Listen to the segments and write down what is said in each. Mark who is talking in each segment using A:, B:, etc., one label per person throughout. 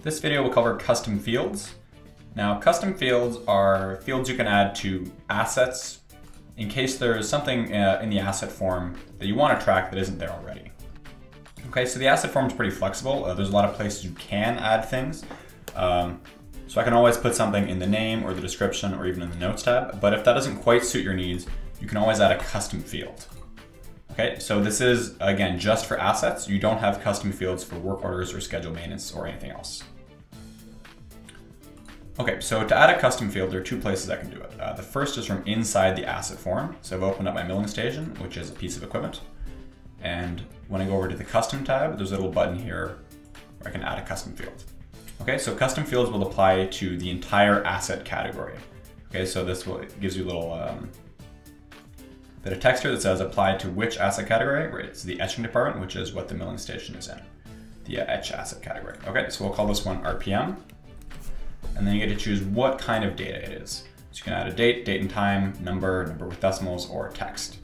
A: This video will cover custom fields. Now, custom fields are fields you can add to assets in case there is something in the asset form that you want to track that isn't there already. Okay, so the asset form is pretty flexible. There's a lot of places you can add things. So I can always put something in the name or the description or even in the notes tab, but if that doesn't quite suit your needs, you can always add a custom field. Okay, so this is, again, just for assets. You don't have custom fields for work orders or schedule maintenance or anything else. Okay, so to add a custom field, there are two places I can do it. The first is from inside the asset form. So I've opened up my milling station, which is a piece of equipment. And when I go over to the custom tab, there's a little button here where I can add a custom field. Okay, so custom fields will apply to the entire asset category. Okay, so this gives you a little bit of text here that says apply to which asset category. Right, it's the etching department, which is what the milling station is in, the etch asset category. Okay, so we'll call this one RPM. And then you get to choose what kind of data it is. So you can add a date, date and time, number with decimals, or text.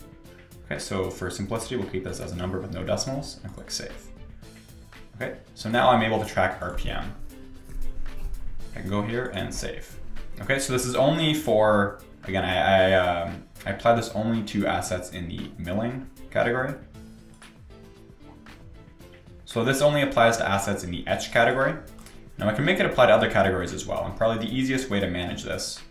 A: Okay, so for simplicity, we'll keep this as a number with no decimals and click Save. Okay, so now I'm able to track RPM. I can go here and save. Okay, so this is only for, again, I apply this only to assets in the milling category. So this only applies to assets in the etch category. Now I can make it apply to other categories as well, and probably the easiest way to manage this,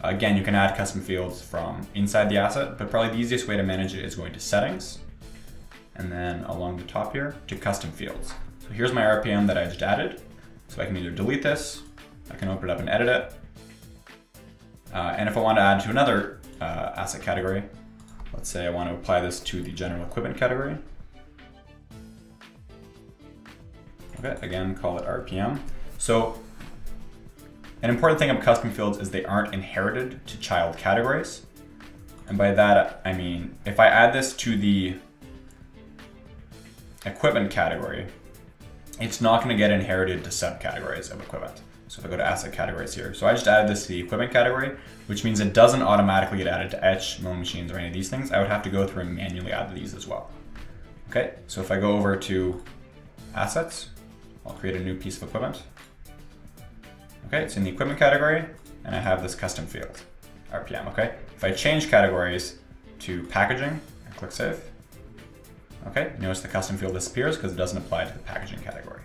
A: again, you can add custom fields from inside the asset, but probably the easiest way to manage it is going to Settings, and then along the top here to Custom Fields. So here's my RPM that I just added. So I can either delete this, I can open it up and edit it, and if I want to add to another asset category, let's say I want to apply this to the general equipment category. Okay, again, call it RPM. So an important thing about custom fields is they aren't inherited to child categories. And by that, I mean, if I add this to the equipment category, it's not going to get inherited to subcategories of equipment. So if I go to asset categories here, so I just added this to the equipment category, which means it doesn't automatically get added to etch, milling machines, or any of these things. I would have to go through and manually add these as well. Okay, so if I go over to assets, I'll create a new piece of equipment. Okay, it's in the equipment category, and I have this custom field, RPM, okay? If I change categories to packaging, and click Save, okay, notice the custom field disappears because it doesn't apply to the packaging category.